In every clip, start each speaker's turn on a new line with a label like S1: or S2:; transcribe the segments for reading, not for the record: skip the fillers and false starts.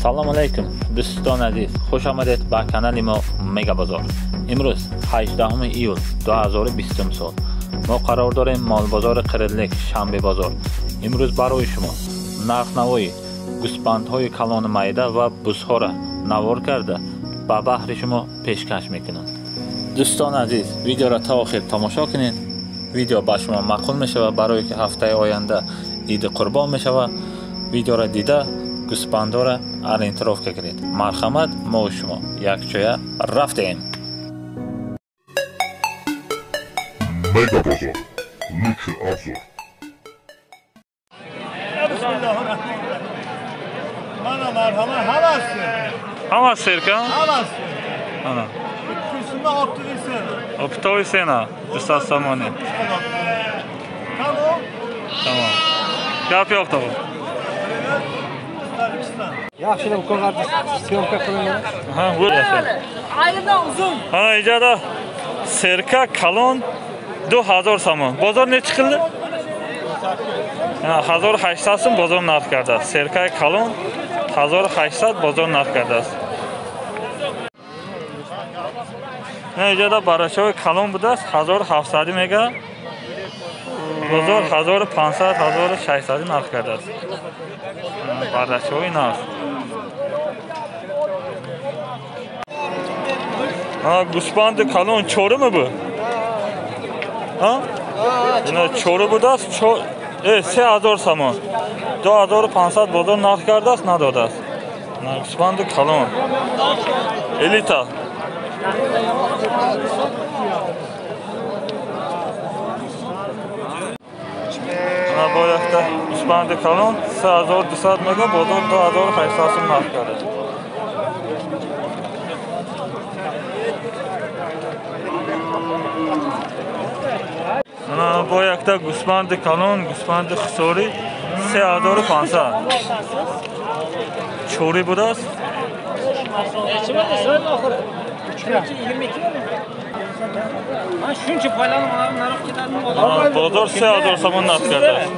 S1: салом алейкум дӯстон азиз, хуш омадед ба канали мо Мега Бозор. имрӯз 18 июл 2020 сол мо қарор дорем молбозори қириллик шанбе бозор. имрӯз барои шумо нархнавои гӯспандҳои калони майда ва бузҳоро навор карда ба баҳри шумо пешкаш мекунам. дӯстон азиз, видеоро то охир тамошо кунед. видео ба шумо маъқул мешавад, барое ки ҳафтаи оянда иди қурбон мешавад. видеоро дида гӯспандора ориентировка кунед. марҳамат, мо шумо якчоя рафтем.
S2: Mega Bozor, lütfen absor.
S3: Bana merhaba, havası.
S1: Hava serka?
S3: Havası.
S1: Ana.
S3: Kursunda optimistin.
S1: Optoy sena, dustas samoni.
S3: Tamam.
S1: Tamam. Gap yo'q da bu.
S3: Yaxshi bu kadar syomka qilinadi.
S1: Ha, bu yaxshi.
S3: Aydan uzun.
S1: Ha, ijada serka kalon 2000 somon. Bozor nechi qildi? 1800 so'm bozor narx kardi. Serka kalon 1800 bozor narx kardi. Ne ijada barashoy kalon bude 1700 mega. Bozor 1500 1600 narx kardi. Barashoy narx. Ha, gӯспанд калон чорими бу? Ha? Ина чори будааст, 3000 сомон. 2500 бозор нарх кардааст, надодааст. Ина гӯспанд калон. Элита. Ина бо якта гӯспанд калон 3200 мега бозор 2800 сом нарх кардааст. با یک تا گوسفند کلان، گوسفند خساری 3500 چوری بوده است. بازار 3000 سوم نرخ کرده است.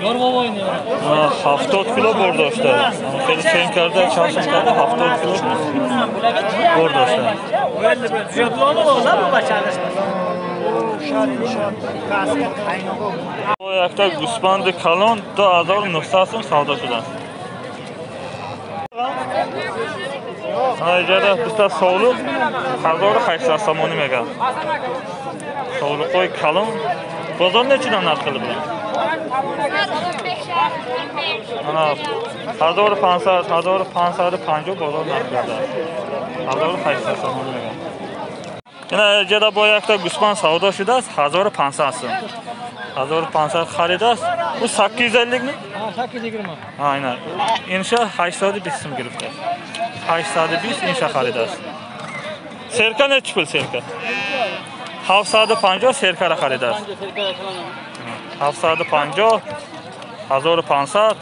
S1: نه 70 کیلو بار داشته. خیلی چین کرده، چاشم کرده 70 کیلو بار داشته. با یک تا گوسفند کلان 2900 سوم سودا شده. اینجا بسیار سالوق 1800 سومانی میگه. سالوقای کلان بازار نچیدن نرخ کرده. 1500 1550 بازار نرخ کرده. 1800 سوم میگم. اینا جدا با یک تا گوسفند سودا شده است 1500 سوم. 1500 خریده است. او 850 نه؟
S3: 820.
S1: ها اینا. اینشا 820 سوم گرفته. 820 اینشا خریده است. سرکه نه چپل سرکه؟ 750 سرکه را خریده است. 750 1500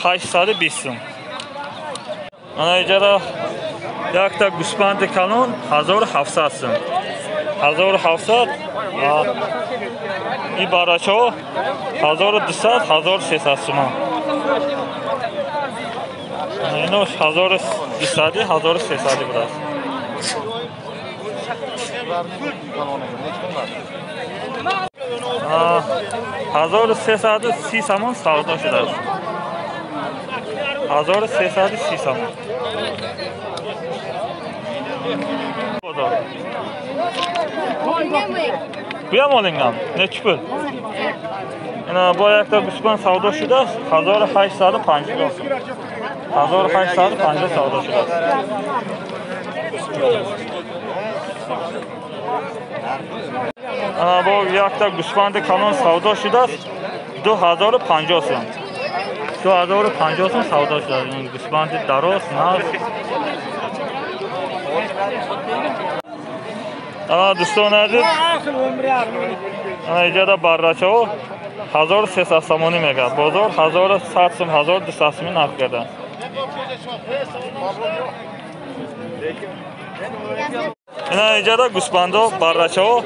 S1: 820 سوم. انا اینجا یک تا گوسفند کلان 1700 سوم. 1700 این باراچو 1200 1300 سوم. اینوش 1200 1300 بود است. 1330 سوم سودا شده است. 1330 سوم. بیا مالینگم نچ پول. اینا با یک تا گوسفند سودا شده است 1850 سوم. 1850 سودا شده است. با یک تا گوسفند کلان سودا شده است 2050 سوم. 2050 سوم سودا شده است. این گوسفند دراز ناز. دوستان عزیز، اینجا باراچو 1300 سومانی میگه. بازار 1100 سوم 1200 سوم نرخ کرده. اینا اینجا گوسفندها باراچو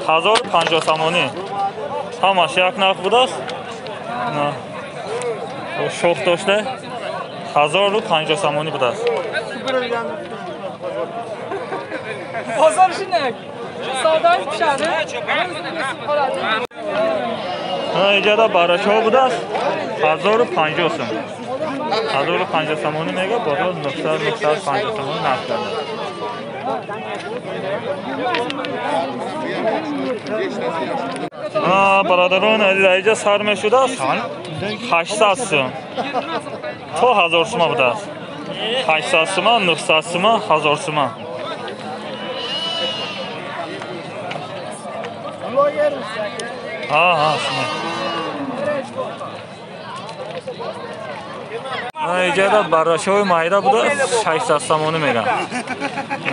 S1: 1050 سومانی Hammash як narx budaست. Bu shox doshda 1050 somoni budaست.
S3: Bozor shunday. Savdoy pishadi.
S1: Ijada baracho budaست 1050 so'm. 1050 somoni mega bozor 950 somoni narx qiladi. برادران عزیز سرمه شده است 800 سوم تا 1000 سوم بوده است 800 سوم 900 سوم 1000 سوم اینجا براشوی مایده بوده 600 سومونی میگه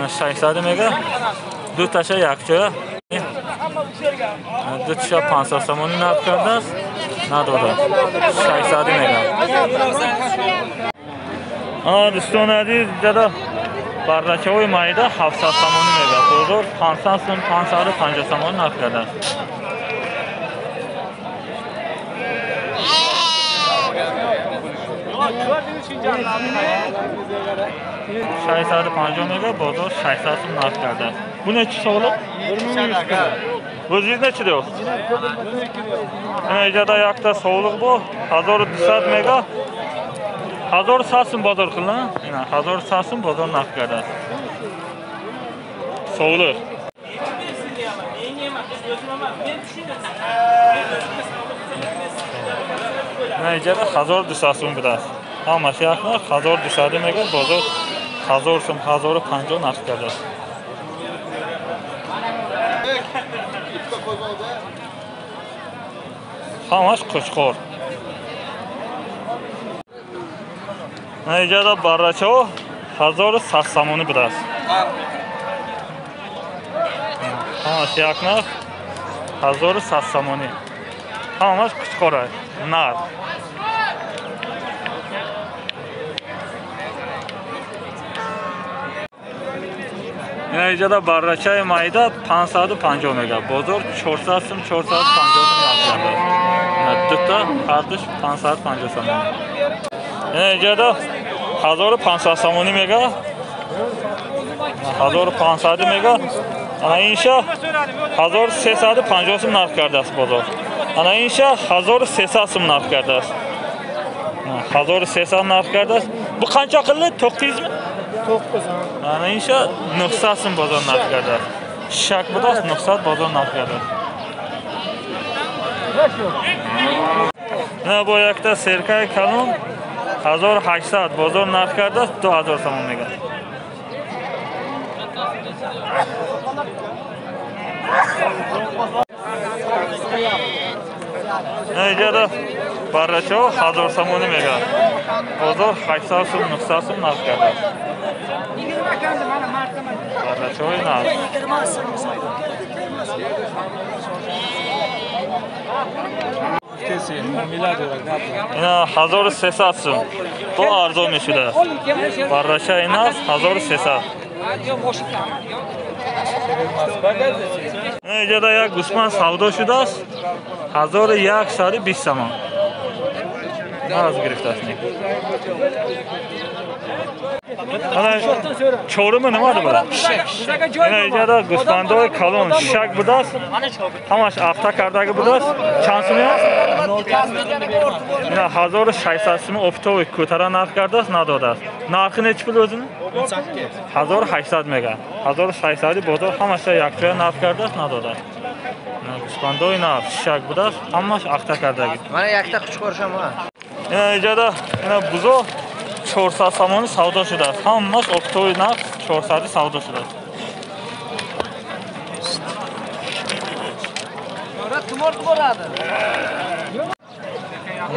S1: 600 میگه دو تاشه یک جای دو تاشه 500 سومونی نقد کرده است نداده 600 میگه دوستان عزیز اینجا براشوی مایده 700 سومونی میگه بزرگ 500 سوم 550 سومونی نقد کرده است 650 میگه بازار 600 سوم نرخ کرده است. Bu ne soğulu? 100 neçə deyir? Necədə yakda soğuluq bu 1200 mega 1000 sum bazar qılın. Yəni 1000 sum bazar nərx કરdə. Soğuluq. Necədə 1200 sum budur. Amma yaxına 1200 mega bazar 1000 sum 1050 nərx کرده. Hamash qo'chqor. Najada baracho 1100 somoni budas. Hamash yakna 1100 somoni. Hamash qo'chqor. Nar. Najada baracha mayda 550 mega. Bozor 400 sum 450 sum narx Dutta artış 550 somon. Necədə 1500 somoni mega 1500 mega ana inşa 1350 sum narx کرده است بازار ana inşa 1300 sum narx کرده است 1300 narx کرده است bu qancha qildi 900 mi
S3: 900
S1: ana inşa 900 sum bozor narx کرده است shak budas 900 bozor narx کرده است نه با یک تا سرکه کلون 1800 بازار نرخ کرده است 2000 سوم میگه اینجا بارچه 1000 سومونی میگه بازار 800 سوم 900 سوم نرخ کرده است بارچه های نرخ اینا 1300 سوم تو ارزو میشده بارچه اینا 1300 اینجا یک گوسفند سودا شده است 1120 تومان از گرفته است چهارم نماده بود اینجا گوسفندهای کلون شک بوده است همش افته کرده بوده است چند سومی است؟ 1600 سوم افتوی کوتره نرخ کرده است نداده است نرخ نچ پول özünü 1800 mega 1600 بازار همش یک جای نرخ کرده است نداده است گوسفندهای نرخ شک بوده است همش افته کرده
S3: من یک تا خوشخورشم
S1: اینجا اینا بزرگ 400 سومانی سودا شده است همش افتوی نرخ 400 سودا شده است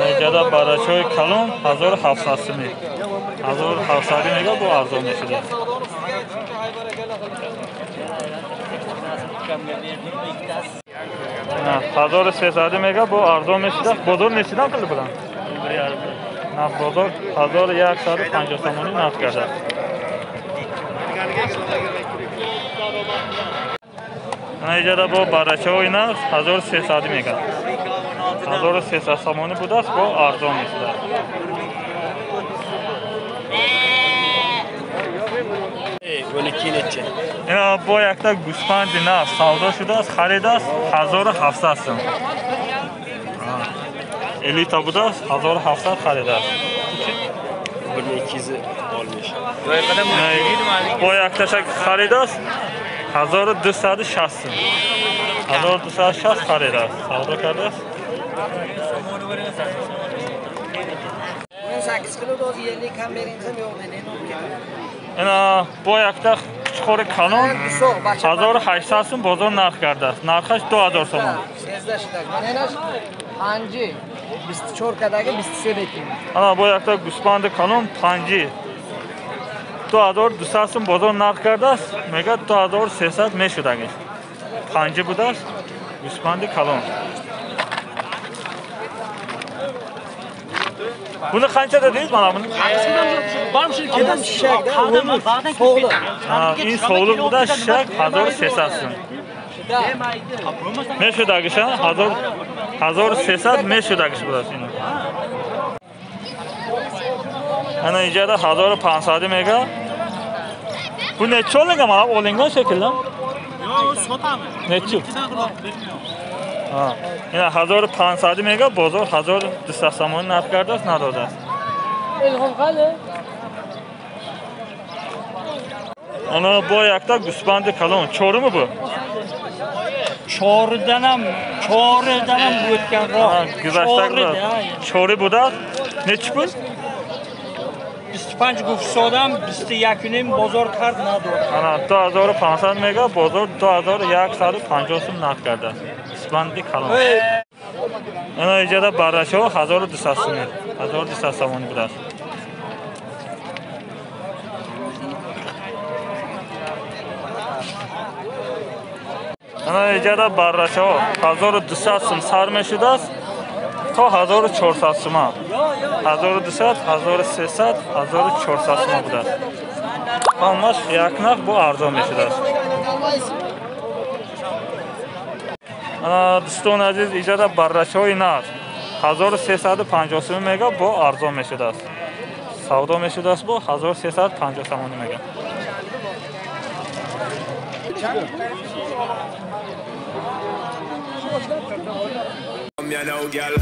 S1: اینجا بارچه کلون 1700 سومی 1700 میگه با ارزان میشده 1300 میگه با ارزان میشده بازار نشیدن کلی بودن نه بازار 1150 تومانی نرخ کرده اینجا با بارچه های نرخ 1300 میگه 1300 somoni budaست, bu arzon meşida.
S4: Böyle kineçe.
S1: Ina bu ayakta guspandi na savdo shudaست, xaridast 1700 so'm. 50 ta budaست, 1700 xaridast.
S4: 1200 olmuş.
S1: Bu ayakta xaridast 1260 so'm. 1260 xaridast. Savdo kardast.
S3: Men 8 kilo doz yerlik ham berinsam yo'q dedi.
S1: Ina bu ayakta chuquri kalon 1800 so'm bozor narx kardast. Narxash 2000 so'm.
S3: Sezlashdak. Mana enash panji 24kadagi 27 ekan.
S1: Ana bu ayakta guspandi kalon panji 2200 so'm bozor narx kardast. Mega 2300 meshudagi. Panji budaст, guspandi kalon. Buni qancha dedingiz mana buni?
S3: Kedan shishakda so'g'liq.
S1: In so'g'liq buda shishak 1300 so'm. Meshudagi sha 1300 meshudagi budaст ino. Ana ijada 1500 mega. Bu necha olingan mana olingan shekilda? Neçi? Ha. Yine 1500 mega bozor 1200 somon narx kardast nadodast.
S3: Ilg'om qali.
S1: Ana bu ayakta guspandi kalon cho'rimi bu?
S5: Choridan ham bu o'tganroq.
S1: Guzashtakda cho'ri buda nechi pul?
S5: 25 gufsodan 20 yakunim bozor kard nador.
S1: Ana 2500 mega bozor 2150 so'm narx kardast. Guspandi kalon. Ana ijada barrasho 1200 so'm. 1200 somon budaست. Ana ijada barrasho 1200 so'm sarmeshudaست to 1400 so'm. 1200, 1300, 1400 so'm budaست. Hammash yaknaq bu arzon meshudaست. Ana doston aziz ijada barrashoy nar 1350 so'm mega bu arzon meshudaست. Savdo meshudaست bu 1350 so'm mega.
S6: You know, girl.